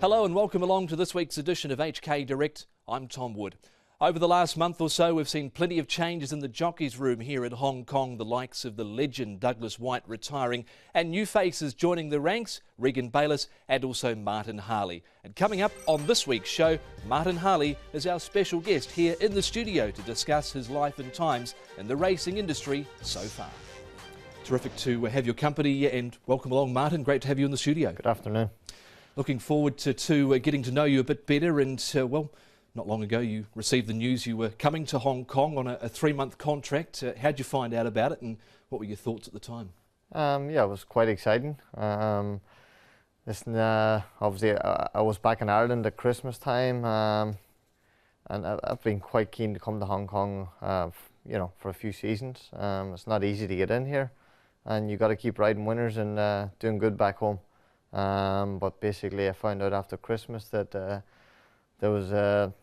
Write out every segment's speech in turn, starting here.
Hello and welcome along to this week's edition of HK Direct. I'm Tom Wood. Over the last month or so, we've seen plenty of changes in the jockeys' room here at Hong Kong, the likes of the legend Douglas White retiring and new faces joining the ranks, Regan Bayliss and also Martin Harley. And coming up on this week's show, Martin Harley is our special guest here in the studio to discuss his life and times in the racing industry so far. Terrific to have your company and welcome along, Martin. Great to have you in the studio. Good afternoon. Looking forward to getting to know you a bit better and, well, not long ago you received the news you were coming to Hong Kong on a 3-month contract. How'd you find out about it and what were your thoughts at the time? Yeah, it was quite exciting. Listen, obviously I was back in Ireland at Christmas time and I've been quite keen to come to Hong Kong, for a few seasons. It's not easy to get in here and you got to keep riding winners and doing good back home. But basically I found out after Christmas that there was a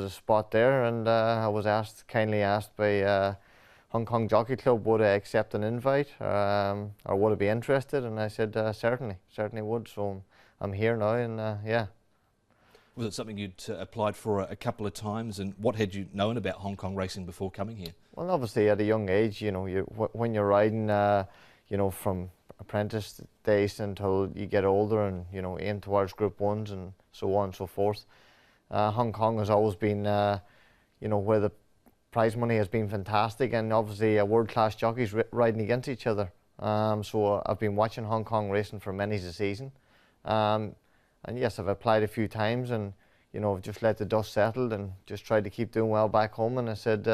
spot there, and I was kindly asked by Hong Kong Jockey Club would I accept an invite or would I be interested, and I said certainly would. So I'm here now, and yeah. Was it something you'd applied for a couple of times, and what had you known about Hong Kong racing before coming here? Well, obviously at a young age, when you're riding, from apprentice days until you get older and aim towards Group 1s and so on and so forth. Hong Kong has always been, where the prize money has been fantastic, and obviously world-class jockeys riding against each other. So I've been watching Hong Kong racing for many a season. And yes, I've applied a few times and, I've just let the dust settle and just tried to keep doing well back home. And I said,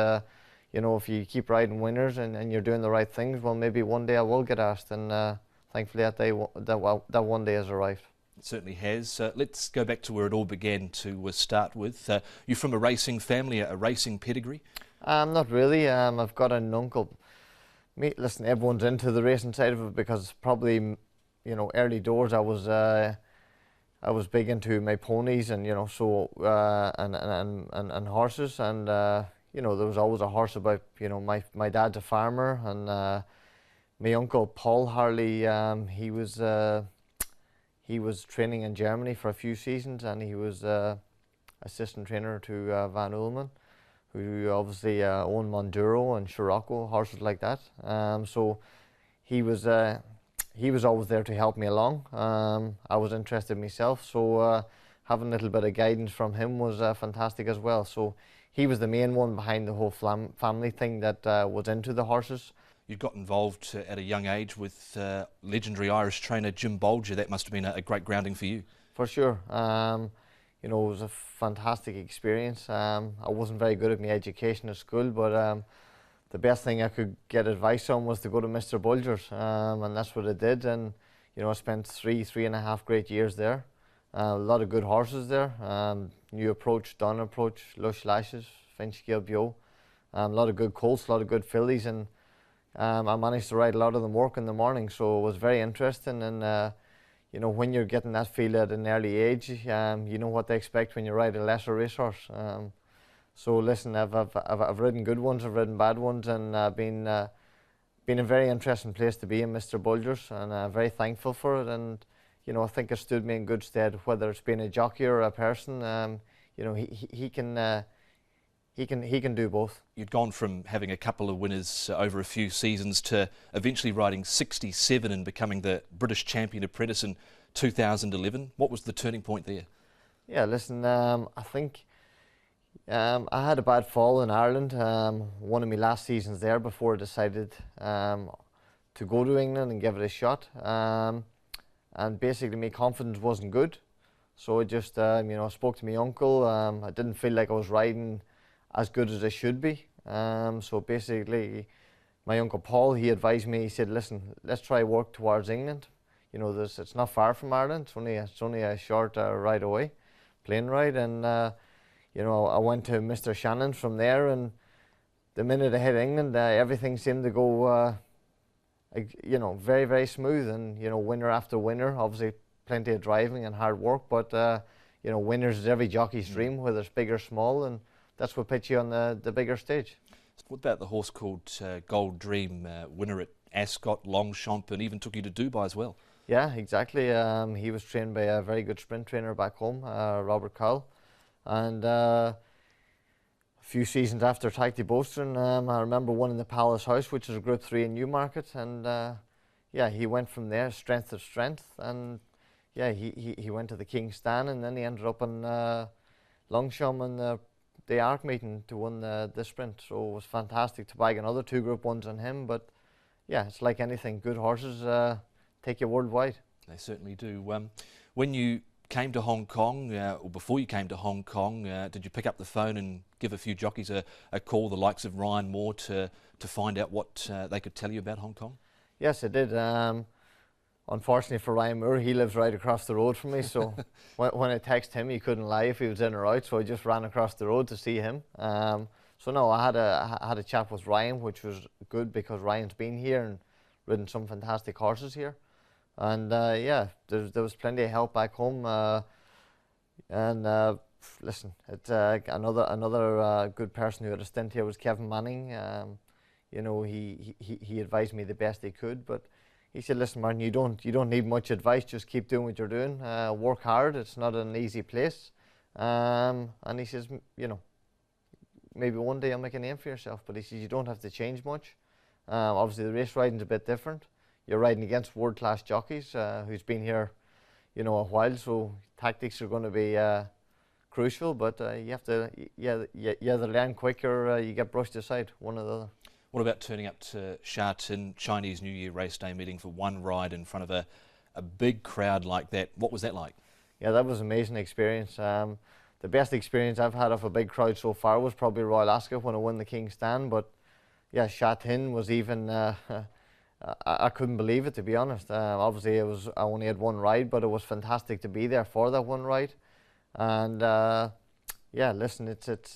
if you keep riding winners and you're doing the right things, well, maybe one day I will get asked. And thankfully that one day has arrived. It certainly has. Let's go back to where it all began to start with. You're from a racing family, a racing pedigree? Not really. I've got an uncle. Listen, everyone's into the racing side of it because probably, early doors I was big into my ponies and, and horses, and, there was always a horse about, my dad's a farmer, and my uncle Paul Harley, he was training in Germany for a few seasons, and he was assistant trainer to Van Ullman, who obviously owned Monduro and Scirocco, horses like that. So he was always there to help me along. I was interested myself, so having a little bit of guidance from him was fantastic as well. So he was the main one behind the whole family thing that was into the horses. You got involved at a young age with legendary Irish trainer Jim Bulger. That must have been a great grounding for you. For sure. It was a fantastic experience. I wasn't very good at my education at school, but the best thing I could get advice on was to go to Mr. Bulger's, and that's what I did. And I spent three and a half great years there. A lot of good horses there. New Approach, Dun Approach, Lush Lashes, Finch Gilbio. A lot of good colts, a lot of good fillies, and I managed to ride a lot of them work in the morning, so it was very interesting. And when you're getting that feel at an early age, you know what they expect when you ride a lesser racehorse. So listen, I've ridden good ones, I've ridden bad ones, and been a very interesting place to be in, Mr. Bulger's, and I'm very thankful for it. And I think it stood me in good stead, whether it's being a jockey or a person. He can do both. You'd gone from having a couple of winners over a few seasons to eventually riding 67 and becoming the British Champion Apprentice in 2011. What was the turning point there? Yeah, listen, I think I had a bad fall in Ireland, one of my last seasons there before I decided to go to England and give it a shot. And basically my confidence wasn't good. So I just, spoke to my uncle. I didn't feel like I was riding as good as I should be. So basically, my uncle Paul, he advised me, he said, listen, let's try work towards England. It's not far from Ireland, it's only a short ride away, plane ride. And, I went to Mr. Shannon's from there, and the minute I hit England, everything seemed to go, very, very smooth. And, winner after winner, obviously plenty of driving and hard work, but, winners is every jockey's dream, whether it's big or small, and that's what puts you on the bigger stage. What about the horse called Gold Dream, winner at Ascot, Longchamp, and even took you to Dubai as well? Yeah, exactly. He was trained by a very good sprint trainer back home, Robert Cowell. And a few seasons after Tacti Bostron, I remember one in the Palace House, which is a Group 3 in Newmarket. And yeah, he went from there, strength to strength. And yeah, he went to the King's Stand, and then he ended up in Longchamp in the ARC meeting to win the sprint. So it was fantastic to bag another 2 Group 1s on him. But yeah, it's like anything, good horses take you worldwide. They certainly do. When you came to Hong Kong, or before you came to Hong Kong, did you pick up the phone and give a few jockeys a call, the likes of Ryan Moore, to find out what they could tell you about Hong Kong? Yes, I did. Unfortunately for Ryan Moore, he lives right across the road from me, so when I texted him, he couldn't lie if he was in or out, so I just ran across the road to see him. So no, I had a chat with Ryan, which was good because Ryan's been here and ridden some fantastic horses here. And yeah, there was plenty of help back home. And listen, it's another good person who had a stint here was Kevin Manning. You know, he advised me the best he could, but he said, "Listen, Martin, you don't need much advice. Just keep doing what you're doing. Work hard. It's not an easy place." And he says, "You know, maybe one day I'll make a name for yourself." But he says, "You don't have to change much. Obviously, the race riding's a bit different. You're riding against world-class jockeys who's been here, you know, a while. So tactics are going to be crucial. But you have to, you either learn quick or you get brushed aside, one or the other." What about turning up to Sha Tin Chinese New Year race day meeting for one ride in front of a big crowd like that? What was that like? Yeah, that was an amazing experience. The best experience I've had of a big crowd so far was probably Royal Ascot when I won the King's Stand. But yeah, Sha Tin was even, I couldn't believe it, to be honest. Obviously, I only had one ride, but it was fantastic to be there for that one ride. And yeah, listen, it's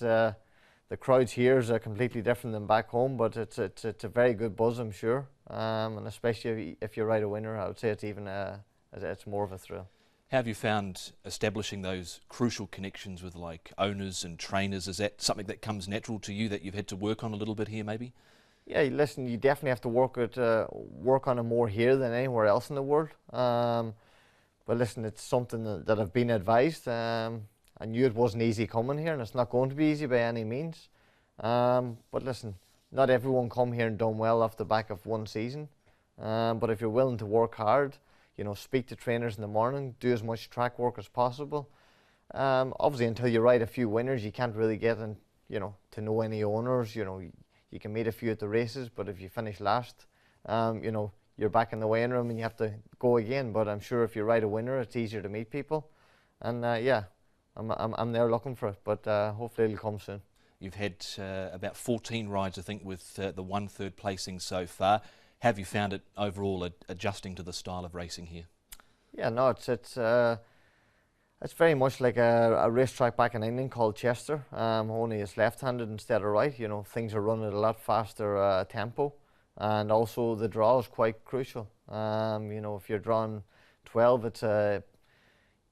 the crowds here is completely different than back home, but it's a very good buzz, I'm sure. And especially if you ride a winner, I would say it's even it's more of a thrill. How have you found establishing those crucial connections with like owners and trainers? Is that something that comes natural to you that you've had to work on a little bit here, maybe? Yeah, listen, you definitely have to work on it more here than anywhere else in the world. But listen, it's something that I've been advised. I knew it wasn't easy coming here, and it's not going to be easy by any means. But listen, not everyone come here and done well off the back of one season. But if you're willing to work hard, you know, speak to trainers in the morning, do as much track work as possible. Obviously, until you ride a few winners, you can't really get in, you know, to know any owners. You know, you can meet a few at the races, but if you finish last, you know, you're back in the weighing room and you have to go again. But I'm sure if you ride a winner, it's easier to meet people. And yeah, I'm there looking for it, but hopefully it'll come soon. You've had about 14 rides, I think, with the 1/3 placing so far. Have you found it overall adjusting to the style of racing here? Yeah, no, it's very much like a racetrack back in England called Chester. Only it's left-handed instead of right. You know, things are running at a lot faster tempo, and also the draw is quite crucial. You know, if you're drawing 12, it's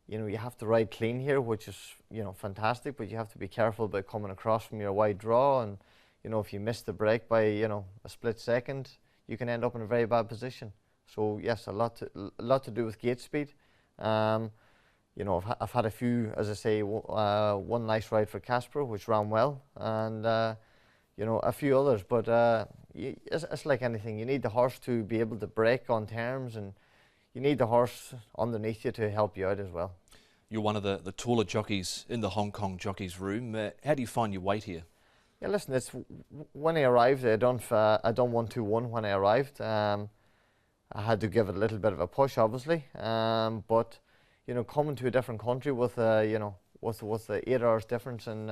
you know, you have to ride clean here, which is, you know, fantastic, but you have to be careful about coming across from your wide draw, and, you know, if you miss the break by, you know, a split second, you can end up in a very bad position. So yes, a lot to do with gate speed. You know, I've had a few, as I say, one nice ride for Casper, which ran well, and you know, a few others. But it's like anything. You need the horse to be able to break on terms, and you need the horse underneath you to help you out as well. You're one of the taller jockeys in the Hong Kong jockeys room. How do you find your weight here? Yeah, listen, it's when I arrived, I done 121 when I arrived. I had to give it a little bit of a push, obviously, but you know, coming to a different country with you know, with the 8 hours difference in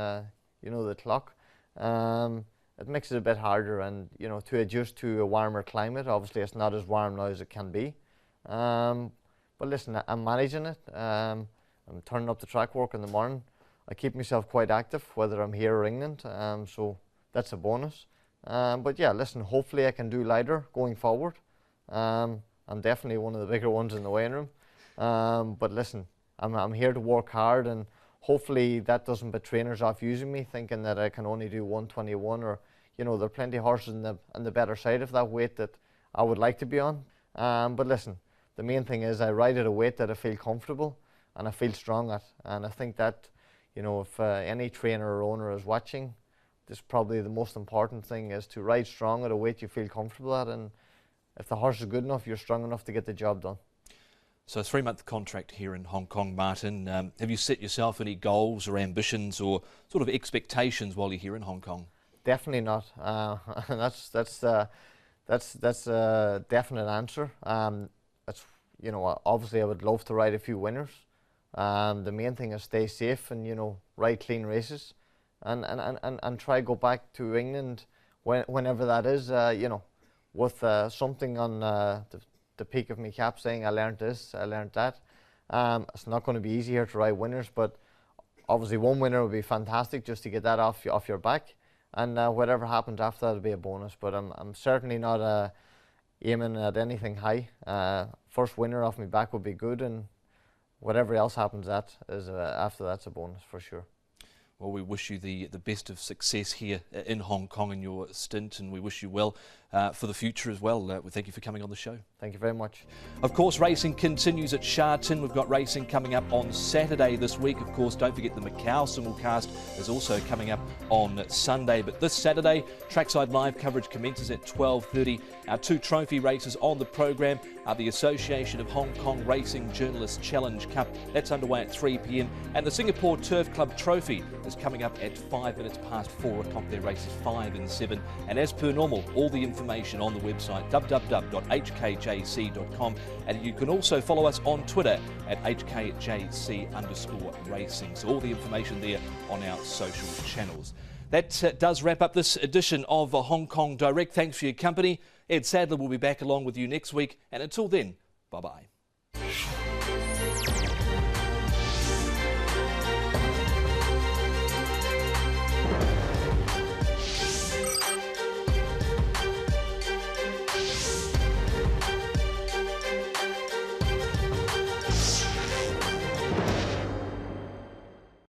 you know, the clock, it makes it a bit harder, and you know, to adjust to a warmer climate. Obviously, it's not as warm now as it can be, but listen, I'm managing it. I'm turning up the track work in the morning. I keep myself quite active, whether I'm here or England, so that's a bonus. But yeah, listen, hopefully I can do lighter going forward. I'm definitely one of the bigger ones in the weighing room. But listen, I'm here to work hard, and hopefully that doesn't put trainers off using me, thinking that I can only do 121, or, you know, there are plenty of horses on the better side of that weight that I would like to be on. But listen, the main thing is I ride at a weight that I feel comfortable and I feel strong at. And I think that, you know, if any trainer or owner is watching, this is probably the most important thing, is to ride strong at a weight you feel comfortable at, and if the horse is good enough, you're strong enough to get the job done. So a 3-month contract here in Hong Kong, Martin. Have you set yourself any goals or ambitions or sort of expectations while you're here in Hong Kong? Definitely not. That's a definite answer. That's, you know, obviously I would love to ride a few winners. The main thing is stay safe and, you know, ride clean races, and try go back to England whenever that is. You know, with something on the peak of my cap saying I learned this, I learned that. It's not going to be easy here to ride winners, but obviously one winner would be fantastic just to get that off your back, and whatever happens after that will be a bonus. But I'm certainly not aiming at anything high. First winner off my back would be good, and whatever else happens after that's a bonus for sure. Well, we wish you the best of success here in Hong Kong in your stint, and we wish you well for the future as well. We thank you for coming on the show. Thank you very much. Of course, racing continues at Sha Tin. We've got racing coming up on Saturday this week. Of course, don't forget the Macau simulcast is also coming up on Sunday. But this Saturday, Trackside Live coverage commences at 12:30. Our 2 trophy races on the programme are the Association of Hong Kong Racing Journalists Challenge Cup. That's underway at 3 p.m. And the Singapore Turf Club Trophy is coming up at 5 minutes past 4 o'clock. Their races 5 and 7. And as per normal, all the information on the website www.hkjc.com, and you can also follow us on Twitter at HKJC_racing. So all the information there on our social channels. That does wrap up this edition of Hong Kong Direct. Thanks for your company. Ed Sadler will be back along with you next week, and until then, bye-bye.